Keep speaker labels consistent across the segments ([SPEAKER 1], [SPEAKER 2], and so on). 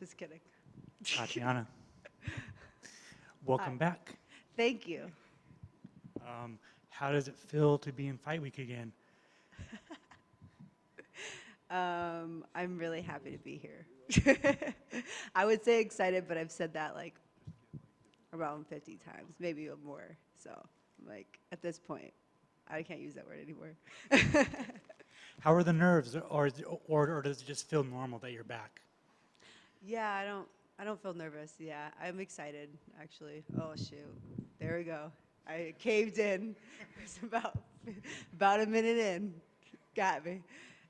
[SPEAKER 1] Just kidding.
[SPEAKER 2] Tatiana,
[SPEAKER 1] Hi.
[SPEAKER 2] welcome back.
[SPEAKER 1] Thank you.
[SPEAKER 2] How does it feel to be in fight week again?
[SPEAKER 1] I'm really happy to be here. I would say excited, but I've said that like around 50 times, maybe more. So, like, at this point, I can't use that word anymore.
[SPEAKER 2] How are the nerves, or does it just feel normal that you're back?
[SPEAKER 1] Yeah, I don't feel nervous. Yeah, I'm excited actually. Oh shoot. There we go. I caved in. It's about a minute in. Got me.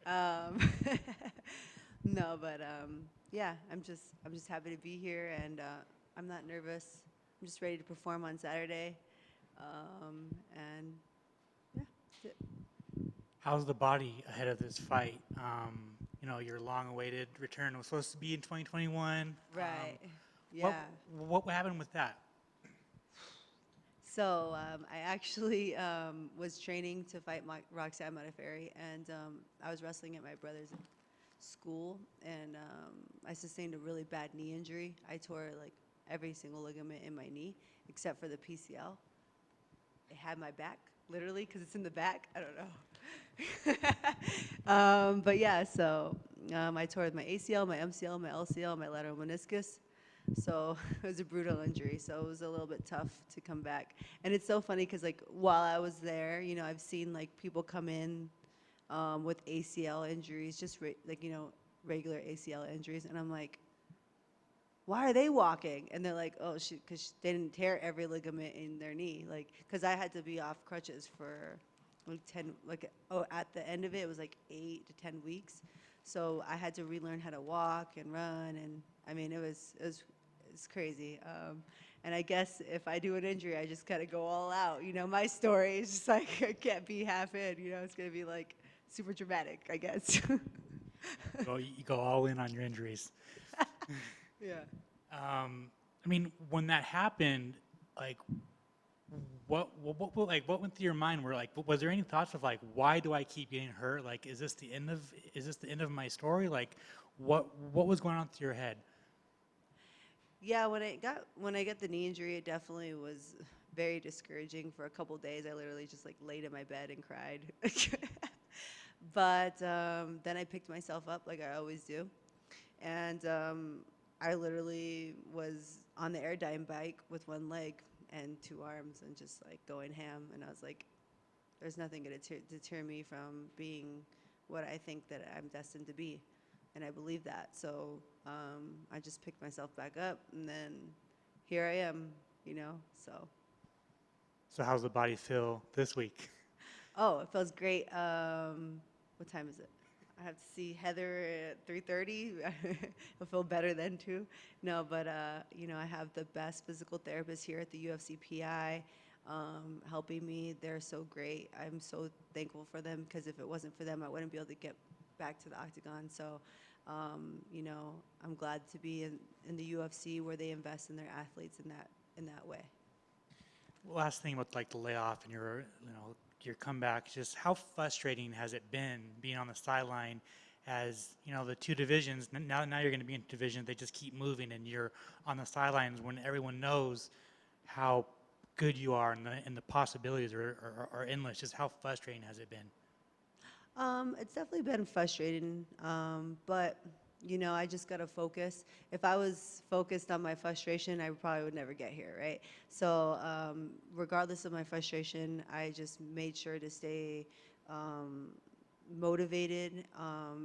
[SPEAKER 1] Um, no, but yeah, I'm just happy to be here and I'm not nervous. I'm just ready to perform on Saturday. And yeah, that's it.
[SPEAKER 2] How's the body ahead of this fight? Your long-awaited return was supposed to be in 2021.
[SPEAKER 1] Right.
[SPEAKER 2] What
[SPEAKER 1] Yeah.
[SPEAKER 2] what happened with that?
[SPEAKER 1] So I actually was training to fight Roxanne Modafferi, and I was wrestling at my brother's school, and I sustained a really bad knee injury. I tore like every single ligament in my knee except for the PCL. It had my back, literally, because it's in the back. I don't know. But yeah, so I tore my ACL, my MCL, my LCL, my lateral meniscus. So it was a brutal injury. So it was a little bit tough to come back. And it's so funny because like while I was there, I've seen like people come in with ACL injuries, just regular ACL injuries, and I'm like, why are they walking? And they're like, oh, because they didn't tear every ligament in their knee. Like, because I had to be off crutches for like 10, at the end of it, it was like 8 to 10 weeks. So I had to relearn how to walk and run. And I mean, it's crazy. And I guess if I do an injury, I just gotta go all out. My story is just like, I can't be half in, it's gonna be like super dramatic, I guess.
[SPEAKER 2] You go all in on your injuries.
[SPEAKER 1] Yeah.
[SPEAKER 2] When that happened, like, what went through your mind? Was there any thoughts of like, why do I keep getting hurt? Like, is this the end of my story? Like, what was going on through your head?
[SPEAKER 1] Yeah, when I got the knee injury, it definitely was very discouraging for a couple days. I literally just like laid in my bed and cried. But then I picked myself up like I always do, and I literally was on the Airdyne bike with one leg and two arms and just like going ham. And I was like, "There's nothing going to deter me from being what I think that I'm destined to be," and I believe that. So I just picked myself back up, and then here I am. So
[SPEAKER 2] So how's the body feel this week?
[SPEAKER 1] oh, it feels great. What time is it? I have to see Heather at 3:30. I'll feel better then too. No, but I have the best physical therapist here at the UFC PI, helping me. They're so great. I'm so thankful for them because if it wasn't for them, I wouldn't be able to get back to the octagon. So, I'm glad to be in the UFC where they invest in their athletes in that way.
[SPEAKER 2] Last thing with like the layoff and your comeback, just how frustrating has it been being on the sideline as the two divisions now you're going to be in division, they just keep moving and you're on the sidelines when everyone knows how good you are and the possibilities are endless. Just how frustrating has it been?
[SPEAKER 1] It's definitely been frustrating, but I just gotta focus. If I was focused on my frustration, I probably would never get here, right? So, regardless of my frustration, I just made sure to stay um, motivated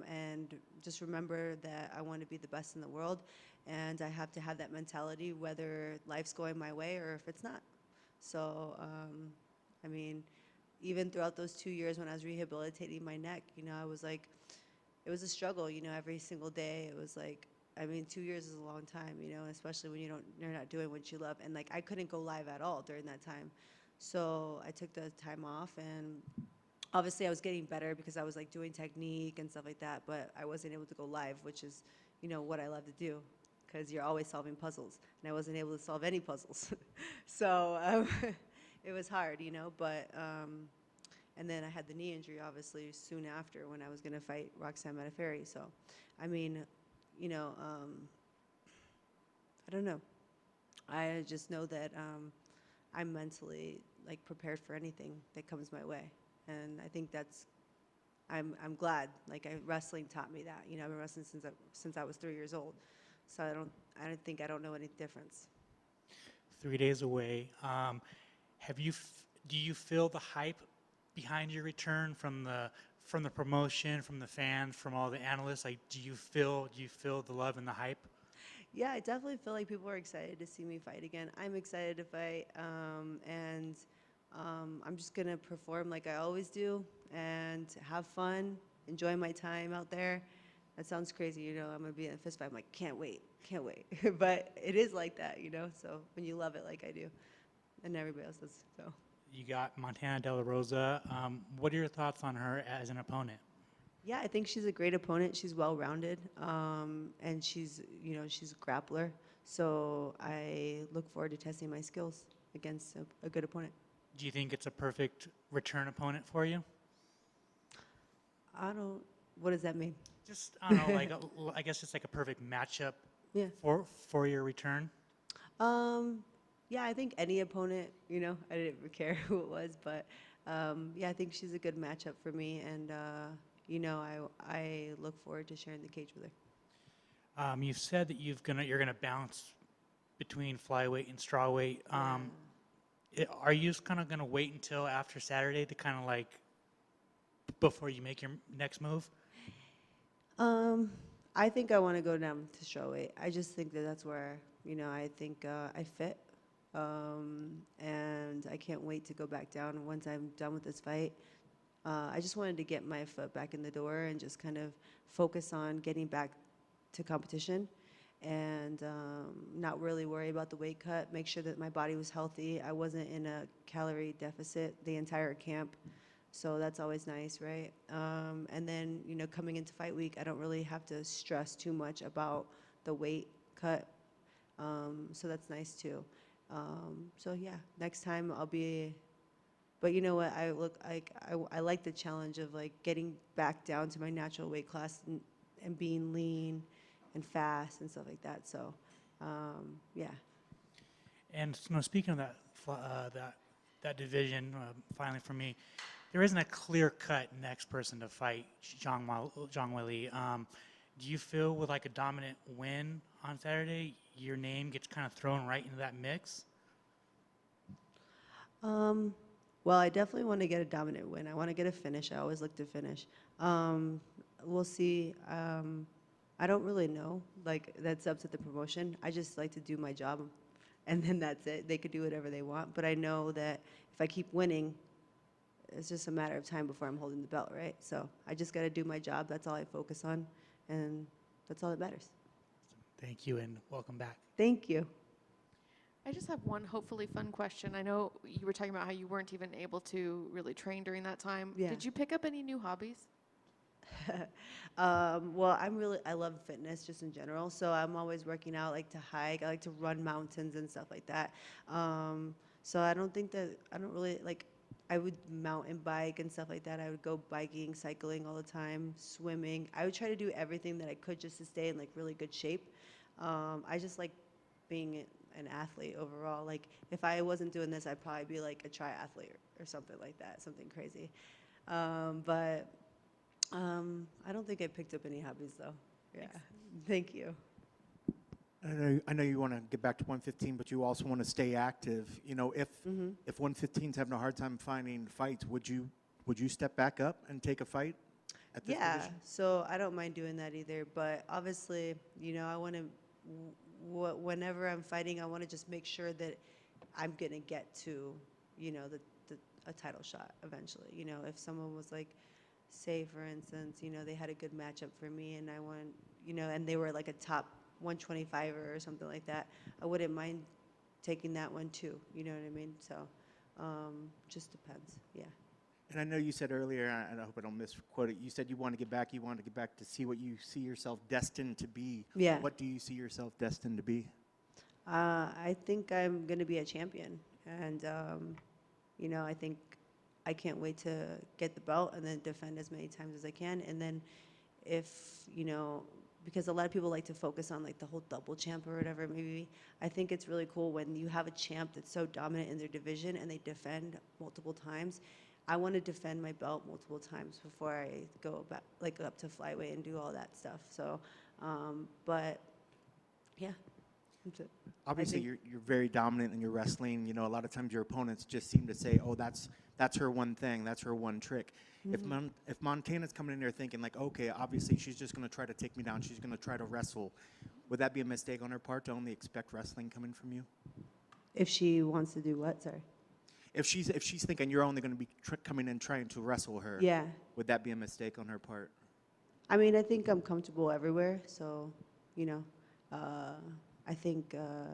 [SPEAKER 1] and just remember that I want to be the best in the world, and I have to have that mentality whether life's going my way or if it's not. So, I mean, even throughout those 2 years when I was rehabilitating my neck, I was like, it was a struggle, every single day. It was like, I mean, 2 years is a long time, especially when you're not doing what you love. And like, I couldn't go live at all during that time. So I took the time off and obviously I was getting better because I was like doing technique and stuff like that, but I wasn't able to go live, which is, what I love to do because you're always solving puzzles. And I wasn't able to solve any puzzles. So it was hard, but and then I had the knee injury obviously soon after when I was going to fight Roxanne Modafferi. So, I mean, you know, um, I don't know. I just know that I'm mentally like prepared for anything that comes my way, and I think that's I'm glad. Like wrestling taught me that. You know, I've been wrestling since I was 3 years old, so I don't know any difference.
[SPEAKER 2] 3 days away. Do you feel the hype behind your return from the promotion, from the fans, from all the analysts? Like, do you feel the love and the hype?
[SPEAKER 1] Yeah, I definitely feel like people are excited to see me fight again. I'm excited to fight, and I'm just gonna perform like I always do and have fun, enjoy my time out there. That sounds crazy, you know. I'm gonna be in a fist fight. I'm like, can't wait, can't wait. But it is like that, you know. So when you love it like I do, and everybody else does, so.
[SPEAKER 2] You got Montana De La Rosa. What are your thoughts on her as an opponent?
[SPEAKER 1] Yeah, I think she's a great opponent. She's well-rounded, and she's a grappler. So I look forward to testing my skills against a good opponent.
[SPEAKER 2] Do you think it's a perfect return opponent for you?
[SPEAKER 1] I don't. What does that mean?
[SPEAKER 2] Just, I don't know, I guess it's like a perfect matchup
[SPEAKER 1] Yeah.
[SPEAKER 2] for your return.
[SPEAKER 1] Yeah, I think any opponent. You know, I didn't care who it was, but yeah, I think she's a good matchup for me, and you know, I look forward to sharing the cage with her.
[SPEAKER 2] You've said that you're gonna bounce between flyweight and strawweight. Are you just kind of gonna wait until after Saturday to kind of like before you make your next move?
[SPEAKER 1] I think I want to go down to strawweight. I just think that that's where, you know, I think I fit. And I can't wait to go back down once I'm done with this fight. I just wanted to get my foot back in the door and just kind of focus on getting back to competition and not really worry about the weight cut, make sure that my body was healthy. I wasn't in a calorie deficit the entire camp. So that's always nice, right? And then, you know, coming into fight week, I don't really have to stress too much about the weight cut. So that's nice too. So yeah, next time I'll be, but you know what? I like the challenge of like getting back down to my natural weight class and being lean and fast and stuff like that. So, yeah.
[SPEAKER 2] And you know, speaking of that division, finally for me, there isn't a clear-cut next person to fight Zhang Weili. Do you feel with like a dominant win on Saturday, your name gets kind of thrown right into that mix?
[SPEAKER 1] Well, I definitely want to get a dominant win. I want to get a finish. I always look to finish. We'll see. I don't really know. Like, that's up to the promotion. I just like to do my job, and then that's it. They could do whatever they want. But I know that if I keep winning, it's just a matter of time before I'm holding the belt, right? So I just got to do my job. That's all I focus on, and that's all that matters.
[SPEAKER 2] Thank you and welcome back.
[SPEAKER 1] Thank you.
[SPEAKER 3] I just have one hopefully fun question. I know you were talking about how you weren't even able to really train during that time.
[SPEAKER 1] Yeah.
[SPEAKER 3] Did you pick up any new hobbies?
[SPEAKER 1] Well, I love fitness just in general. So I'm always working out, like to hike. I like to run mountains and stuff like that. So I don't really like, I would mountain bike and stuff like that. I would go biking, cycling all the time, swimming. I would try to do everything that I could just to stay in like really good shape. I just like being an athlete overall. Like if I wasn't doing this, I'd probably be like a triathlete or something like that, something crazy. But I don't think I picked up any hobbies though. Yeah.
[SPEAKER 3] Thanks.
[SPEAKER 1] Thank you.
[SPEAKER 4] I know you want to get back to 115, but you also want to stay active. You know, if 115 is having a hard time finding fights, would you step back up and take a fight at this
[SPEAKER 1] Yeah,
[SPEAKER 4] division?
[SPEAKER 1] so I don't mind doing that either. But obviously, you know, I want to, whenever I'm fighting, I want to just make sure that I'm going to get to, you know, a title shot eventually. You know, if someone was like, say, for instance, you know, they had a good matchup for me and I want, you know, and they were like a top 125er or something like that, I wouldn't mind taking that one too. You know what I mean? So just depends. Yeah.
[SPEAKER 4] And I know you said earlier, and I hope I don't misquote it, you said you want to get back to see what you see yourself destined to be.
[SPEAKER 1] Yeah.
[SPEAKER 4] What do you see yourself destined to be?
[SPEAKER 1] I think I'm going to be a champion. And, you know, I can't wait to get the belt and then defend as many times as I can. And then if, you know, because a lot of people like to focus on like the whole double champ or whatever maybe. I think it's really cool when you have a champ that's so dominant in their division and they defend multiple times. I want to defend my belt multiple times before I go back, like up to flyweight and do all that stuff. So, but yeah, that's it.
[SPEAKER 4] Obviously,
[SPEAKER 1] think-
[SPEAKER 4] you're very dominant in your wrestling. You know, a lot of times your opponents just seem to say, "Oh, that's her one thing, that's her one trick." If Montana's coming in there thinking like, "Okay, obviously she's just going to try to take me down. She's going to try to wrestle," would that be a mistake on her part to only expect wrestling coming from you?
[SPEAKER 1] If she wants to do what? Sorry.
[SPEAKER 4] If she's thinking you're only going to be coming in trying to wrestle her,
[SPEAKER 1] Yeah.
[SPEAKER 4] would that be a mistake on her part?
[SPEAKER 1] I mean, I think I'm comfortable everywhere, so, you know, I think, I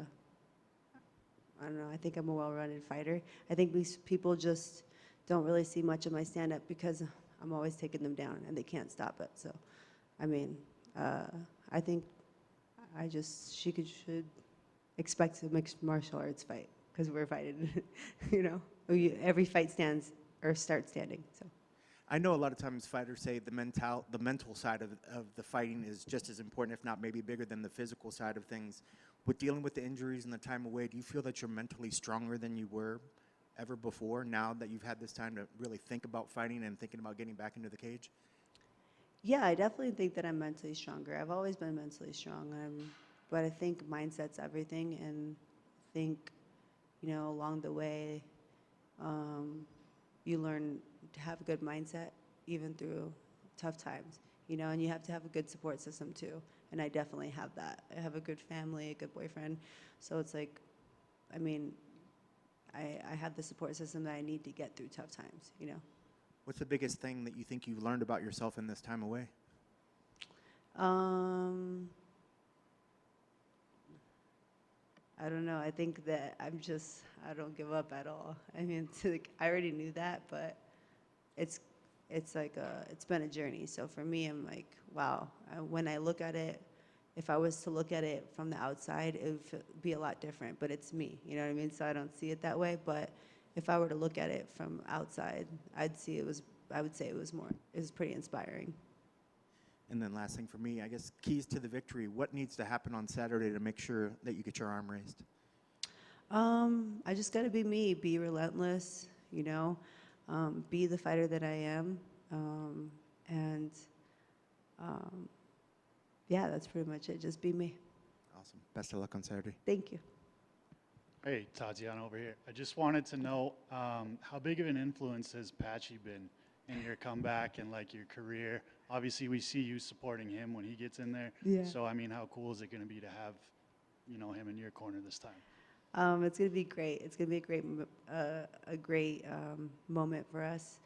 [SPEAKER 1] don't know, I think I'm a well-rounded fighter. I think these people just don't really see much of my stand-up because I'm always taking them down and they can't stop it. So, I mean, I think she should expect a mixed martial arts fight because we're fighting, you know. Every fight starts standing, so.
[SPEAKER 4] I know a lot of times fighters say the mental side of the fighting is just as important, if not maybe bigger than the physical side of things. With dealing with the injuries and the time away, do you feel that you're mentally stronger than you were ever before now that you've had this time to really think about fighting and thinking about getting back into the cage?
[SPEAKER 1] Yeah, I definitely think that I'm mentally stronger. I've always been mentally strong, but I think mindset's everything, and I think, along the way, you learn to have a good mindset even through tough times, and you have to have a good support system too. And I definitely have that. I have a good family, a good boyfriend. So it's like, I mean, I have the support system that I need to get through tough times,
[SPEAKER 4] What's the biggest thing that you think you've learned about yourself in this time away?
[SPEAKER 1] I don't know. I think that I don't give up at all. I mean, I already knew that, but it's been a journey. So for me, I'm like, wow. When I look at it, if I was to look at it from the outside, it would be a lot different. But it's me, you know what I mean? So I don't see it that way. But if I were to look at it from outside, I would say it was pretty inspiring.
[SPEAKER 4] And then last thing for me, I guess keys to the victory. What needs to happen on Saturday to make sure that you get your arm raised?
[SPEAKER 1] I just got to be me, be relentless, be the fighter that I am. Yeah, that's pretty much it. Just be me.
[SPEAKER 4] Awesome. Best of luck on Saturday.
[SPEAKER 1] Thank you.
[SPEAKER 5] Hey, Tatiana over here. I just wanted to know how big of an influence has Patchy been in your comeback and like your career? Obviously, we see you supporting him when he gets in there.
[SPEAKER 1] Yeah.
[SPEAKER 5] So, I mean, how cool is it going to be to have, him in your corner this time?
[SPEAKER 1] It's going to be great. It's going to be a great moment for us.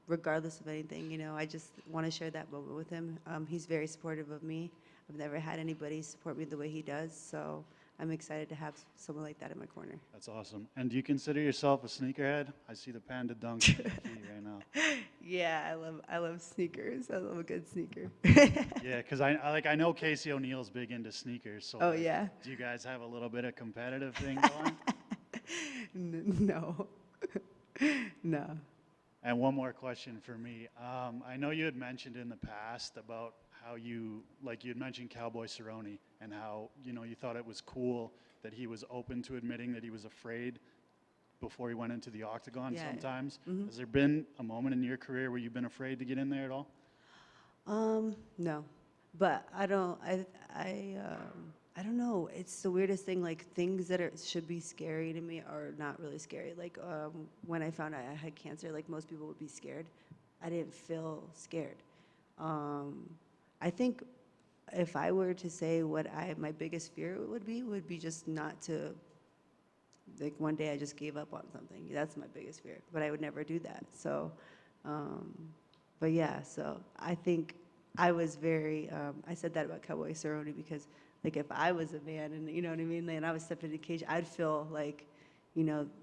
[SPEAKER 1] Regardless of anything, I just want to share that moment with him. He's very supportive of me. I've never had anybody support me the way he does, so I'm excited to have someone like that in my corner.
[SPEAKER 5] That's awesome. And do you consider yourself a sneakerhead? I see the Panda Dunk on your feet right now.
[SPEAKER 1] Yeah, I love sneakers. I love a good sneaker.
[SPEAKER 5] Yeah, because I know Casey O'Neal's big into sneakers. So
[SPEAKER 1] Oh, yeah.
[SPEAKER 5] Do you guys have a little bit of competitive thing going?
[SPEAKER 1] No. No.
[SPEAKER 5] And one more question for me. I know you had mentioned in the past about how you had mentioned Cowboy Cerrone and how, you thought it was cool that he was open to admitting that he was afraid before he went into the octagon sometimes.
[SPEAKER 1] Mm-hmm.
[SPEAKER 5] Has there been a moment in your career where you've been afraid to get in there at all?
[SPEAKER 1] No, but I don't know. It's the weirdest thing. Like things that should be scary to me are not really scary. Like when I found out I had cancer, like most people would be scared. I didn't feel scared. I think if I were to say what my biggest fear would be just not to, like one day I just gave up on something. That's my biggest fear, but I would never do that. So, but yeah, so I think I was very, I said that about Cowboy Cerrone because like if I was a man and you know what I mean, and I was stepping into the cage, I'd feel like,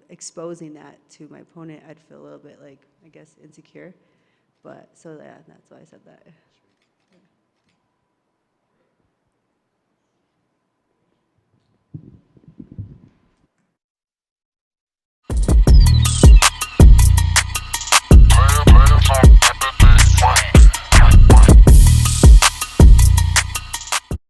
[SPEAKER 1] exposing that to my opponent, I'd feel a little bit like, I guess, insecure. But so that's why I said that.